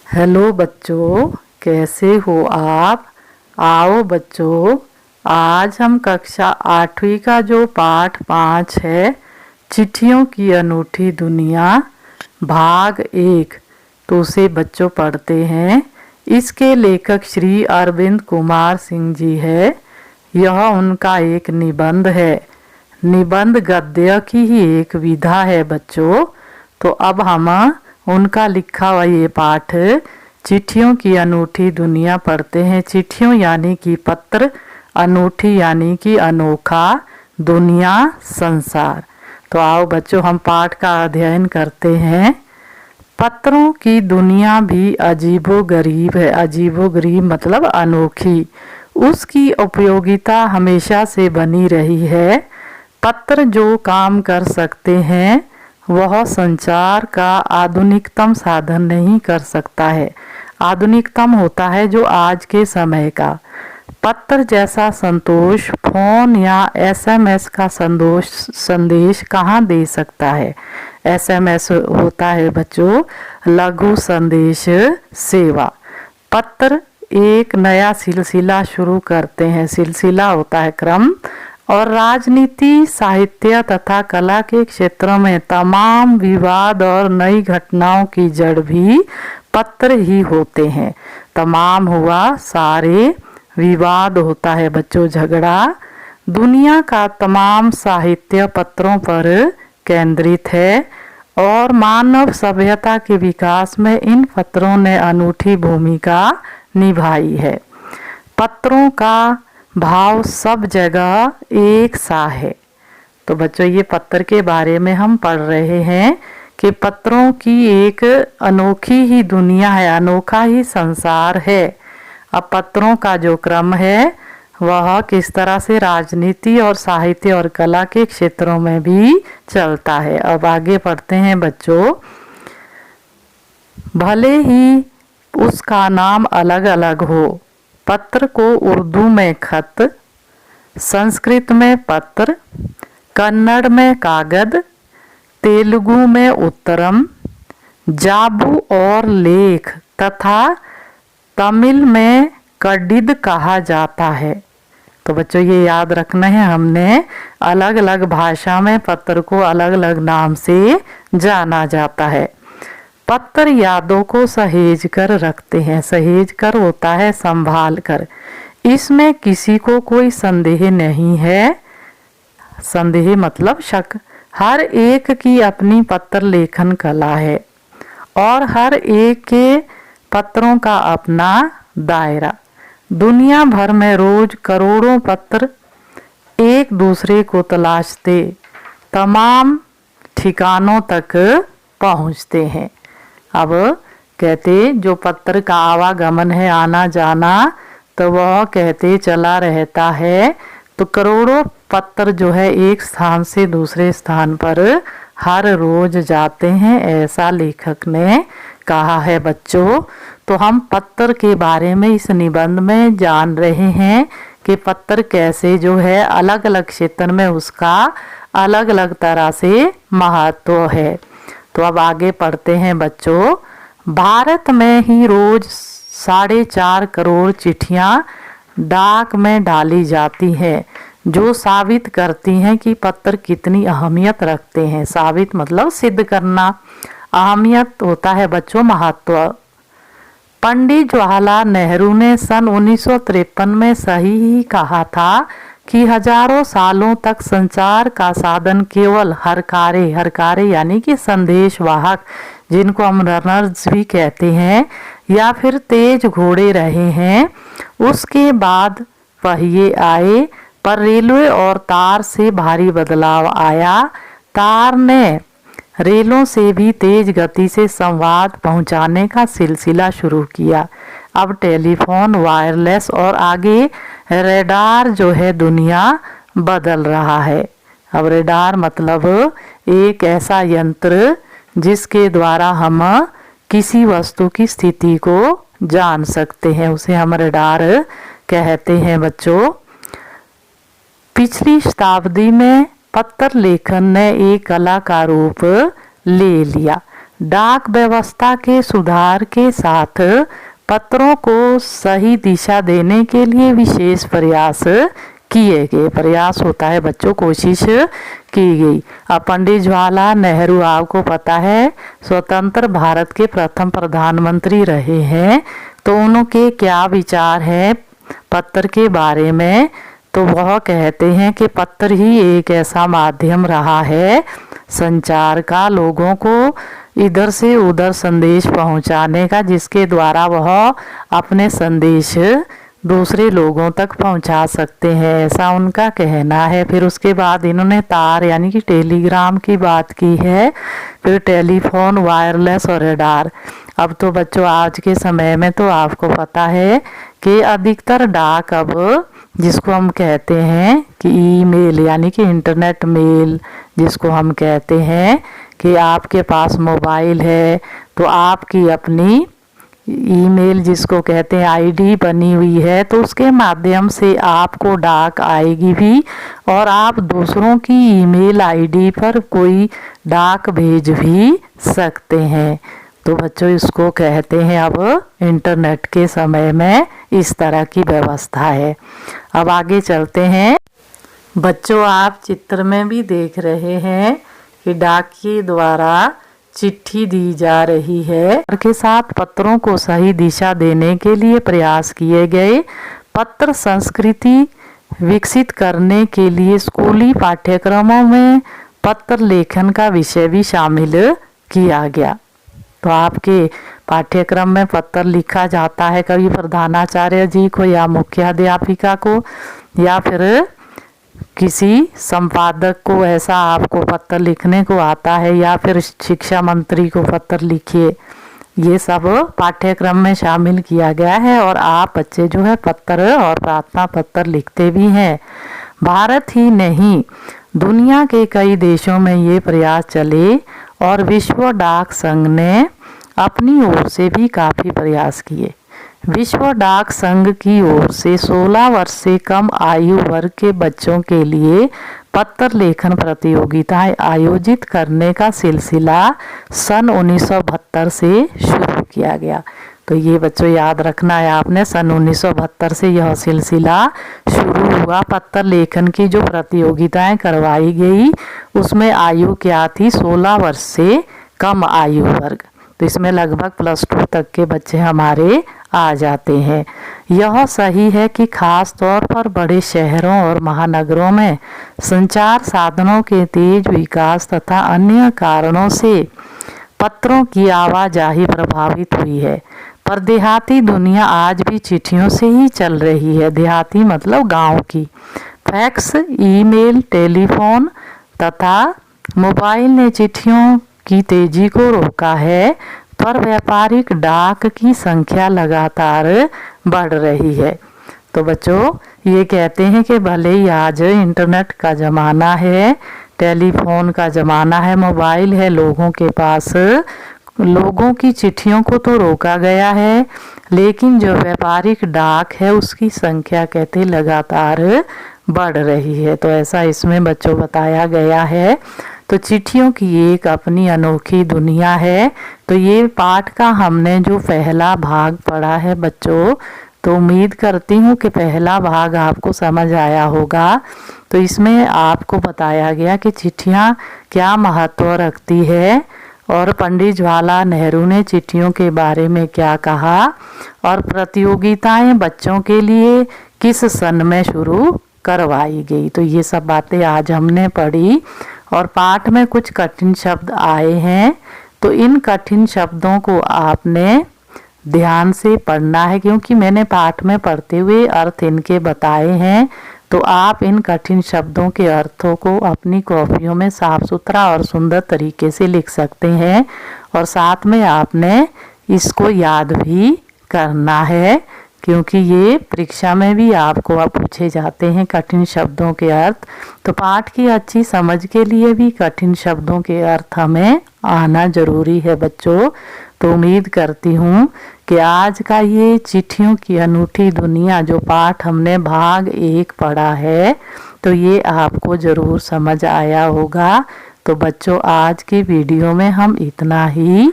Hello बच्चों, कैसे हो आप। आओ बच्चों, आज हम कक्षा 8वीं का जो पाठ 5 है, चिट्ठियों की अनूठी दुनिया, भाग 1, तो उसे बच्चों पढ़ते हैं। इसके लेखक श्री अरविंद कुमार सिंह जी है। यह उनका एक निबंध है। निबंध गद्य की ही एक विधा है बच्चों। तो अब हम उनका लिखा हुआ ये पाठ चिट्ठियों की अनूठी दुनिया पढ़ते हैं। चिट्ठियों यानी कि पत्र, अनूठी यानी कि अनोखा, दुनिया संसार। तो आओ बच्चों, हम पाठ का अध्ययन करते हैं। पत्रों की दुनिया भी अजीबोगरीब है। अजीबोगरीब मतलब अनोखी। उसकी उपयोगिता हमेशा से बनी रही है। पत्र जो काम कर सकते हैं वह संचार का आधुनिकतम साधन नहीं कर सकता है। आधुनिकतम होता है जो आज के समय का। पत्र जैसा संतोष फोन या एसएमएस का संदेश कहाँ दे सकता है। एसएमएस होता है बच्चों लघु संदेश सेवा। पत्र एक नया सिलसिला शुरू करते हैं। सिलसिला होता है क्रम। और राजनीति, साहित्य तथा कला के क्षेत्रों में तमाम विवाद और नई घटनाओं की जड़ भी पत्र ही होते हैं। तमाम हुआ सारे, विवाद होता है बच्चों झगड़ा। दुनिया का तमाम साहित्य पत्रों पर केंद्रित है और मानव सभ्यता के विकास में इन पत्रों ने अनूठी भूमिका निभाई है। पत्रों का भाव सब जगह एक सा है। तो बच्चों ये पत्र के बारे में हम पढ़ रहे हैं कि पत्रों की एक अनोखी ही दुनिया है, अनोखा ही संसार है। अब पत्रों का जो क्रम है वह किस तरह से राजनीति और साहित्य और कला के क्षेत्रों में भी चलता है। अब आगे पढ़ते हैं बच्चों। भले ही उसका नाम अलग अलग हो, पत्र को उर्दू में खत, संस्कृत में पत्र, कन्नड़ में कागद, तेलुगु में उत्तरम, जाबू और लेख तथा तमिल में कडिद कहा जाता है। तो बच्चों ये याद रखना है, हमने अलग अलग भाषा में पत्र को अलग अलग नाम से जाना जाता है। पत्र यादों को सहेज कर रखते हैं। सहेज कर होता है संभाल कर। इसमें किसी को कोई संदेह नहीं है। संदेह मतलब शक। हर एक की अपनी पत्र लेखन कला है और हर एक के पत्रों का अपना दायरा। दुनिया भर में रोज करोड़ों पत्र एक दूसरे को तलाशते तमाम ठिकानों तक पहुंचते हैं। अब कहते जो पत्र का आवागमन है, आना जाना, तो वह कहते चला रहता है। तो करोड़ों पत्र जो है एक स्थान से दूसरे स्थान पर हर रोज जाते हैं, ऐसा लेखक ने कहा है बच्चों। तो हम पत्र के बारे में इस निबंध में जान रहे हैं कि पत्र कैसे जो है अलग अलग क्षेत्र में उसका अलग अलग तरह से महत्व है। तो अब आगे पढ़ते हैं बच्चों। भारत में ही रोज 4.5 करोड़ चिट्ठियां डाक में डाली जाती हैं, जो साबित करती हैं कि पत्र कितनी अहमियत रखते हैं। साबित मतलब सिद्ध करना। अहमियत होता है बच्चों महत्व। पंडित जवाहरलाल नेहरू ने सन 1953 में सही ही कहा था कि हजारों सालों तक संचार का साधन केवल हरकारे यानी कि संदेश वाहक, जिनको हम रनर्स भी कहते हैं, या फिर तेज घोड़े रहे हैं। उसके बाद पहिए आए, पर रेलवे और तार से भारी बदलाव आया। तार ने रेलों से भी तेज गति से संवाद पहुंचाने का सिलसिला शुरू किया। अब टेलीफोन, वायरलेस और आगे रेडार जो है दुनिया बदल रहा है। अब रेडार मतलब एक ऐसा यंत्र जिसके द्वारा हम किसी वस्तु की स्थिति को जान सकते हैं, उसे हम रेडार कहते हैं बच्चों। पिछली शताब्दी में पत्र लेखन ने एक कला का रूप ले लिया। डाक व्यवस्था के सुधार के साथ पत्रों को सही दिशा देने के लिए विशेष प्रयास किए गए। प्रयास होता है बच्चों, कोशिश की गई। अब पंडित जवाहरलाल नेहरू आपको पता है स्वतंत्र भारत के प्रथम प्रधानमंत्री रहे हैं, तो उनके क्या विचार हैं पत्र के बारे में? तो वह कहते हैं कि पत्र ही एक ऐसा माध्यम रहा है संचार का, लोगों को इधर से उधर संदेश पहुंचाने का, जिसके द्वारा वह अपने संदेश दूसरे लोगों तक पहुंचा सकते हैं, ऐसा उनका कहना है। फिर उसके बाद इन्होंने तार यानी कि टेलीग्राम की बात की है, फिर टेलीफोन, वायरलेस और रडार। अब तो बच्चों आज के समय में तो आपको पता है कि अधिकतर डाक अब जिसको हम कहते हैं कि ईमेल यानी कि इंटरनेट मेल, जिसको हम कहते हैं कि आपके पास मोबाइल है तो आपकी अपनी ईमेल जिसको कहते हैं आईडी बनी हुई है, तो उसके माध्यम से आपको डाक आएगी भी और आप दूसरों की ईमेल आईडी पर कोई डाक भेज भी सकते हैं। तो बच्चों इसको कहते हैं अब इंटरनेट के समय में इस तरह की व्यवस्था है। अब आगे चलते हैं। बच्चों आप चित्र में भी देख रहे हैं कि डाकिये द्वारा चिट्ठी दी जा रही है के साथ पत्रों को सही दिशा देने के लिए प्रयास किए गए। पत्र संस्कृति विकसित करने के लिए स्कूली पाठ्यक्रमों में पत्र लेखन का विषय भी शामिल किया गया। तो आपके पाठ्यक्रम में पत्र लिखा जाता है कभी प्रधानाचार्य जी को या मुख्याध्यापिका को या फिर किसी संपादक को, ऐसा आपको पत्र लिखने को आता है, या फिर शिक्षा मंत्री को पत्र लिखिए। ये सब पाठ्यक्रम में शामिल किया गया है और आप बच्चे जो है पत्र और प्रार्थना पत्र लिखते भी हैं। भारत ही नहीं दुनिया के कई देशों में ये प्रयास चले और विश्व डाक संघ ने अपनी ओर से भी काफ़ी प्रयास किए। विश्व डाक संघ की ओर से 16 वर्ष से कम आयु वर्ग के बच्चों के लिए पत्र लेखन प्रतियोगिताएं आयोजित करने का सिलसिला सन 1972 से शुरू किया गया। तो ये बच्चों याद रखना है आपने, सन 1972 से यह सिलसिला शुरू हुआ। पत्र लेखन की जो प्रतियोगिताएं करवाई गई उसमें आयु क्या थी, 16 वर्ष से कम आयु वर्ग। तो इसमें लगभग +2 तक के बच्चे हमारे आ जाते हैं। यह सही है कि खास तौर पर बड़े शहरों और महानगरों में संचार साधनों के तेज विकास तथा अन्य कारणों से पत्रों की आवाजाही प्रभावित हुई है, पर देहाती दुनिया आज भी चिट्ठियों से ही चल रही है। देहाती मतलब गांव की। फैक्स, ईमेल, टेलीफोन तथा मोबाइल ने चिट्ठियों की तेजी को रोका है, पर व्यापारिक डाक की संख्या लगातार बढ़ रही है। तो बच्चों ये कहते हैं कि भले ही आज इंटरनेट का ज़माना है, टेलीफोन का ज़माना है, मोबाइल है लोगों के पास, लोगों की चिट्ठियों को तो रोका गया है, लेकिन जो व्यापारिक डाक है उसकी संख्या कहते लगातार बढ़ रही है। तो ऐसा इसमें बच्चों बताया गया है। तो चिट्ठियों की एक अपनी अनोखी दुनिया है। तो ये पाठ का हमने जो पहला भाग पढ़ा है बच्चों, तो उम्मीद करती हूँ कि पहला भाग आपको समझ आया होगा। तो इसमें आपको बताया गया कि चिट्ठियाँ क्या महत्व रखती है और पंडित जवाहरलाल नेहरू ने चिट्ठियों के बारे में क्या कहा और प्रतियोगिताएं बच्चों के लिए किस सन में शुरू करवाई गई। तो ये सब बातें आज हमने पढ़ी और पाठ में कुछ कठिन शब्द आए हैं, तो इन कठिन शब्दों को आपने ध्यान से पढ़ना है, क्योंकि मैंने पाठ में पढ़ते हुए अर्थ इनके बताए हैं। तो आप इन कठिन शब्दों के अर्थों को अपनी कॉपियों में साफ सुथरा और सुंदर तरीके से लिख सकते हैं और साथ में आपने इसको याद भी करना है, क्योंकि ये परीक्षा में भी आपको अब पूछे जाते हैं कठिन शब्दों के अर्थ। तो पाठ की अच्छी समझ के लिए भी कठिन शब्दों के अर्थ हमें आना जरूरी है बच्चों। तो उम्मीद करती हूँ कि आज का ये चिट्ठियों की अनूठी दुनिया जो पाठ हमने भाग 1 पढ़ा है, तो ये आपको ज़रूर समझ आया होगा। तो बच्चों आज की वीडियो में हम इतना ही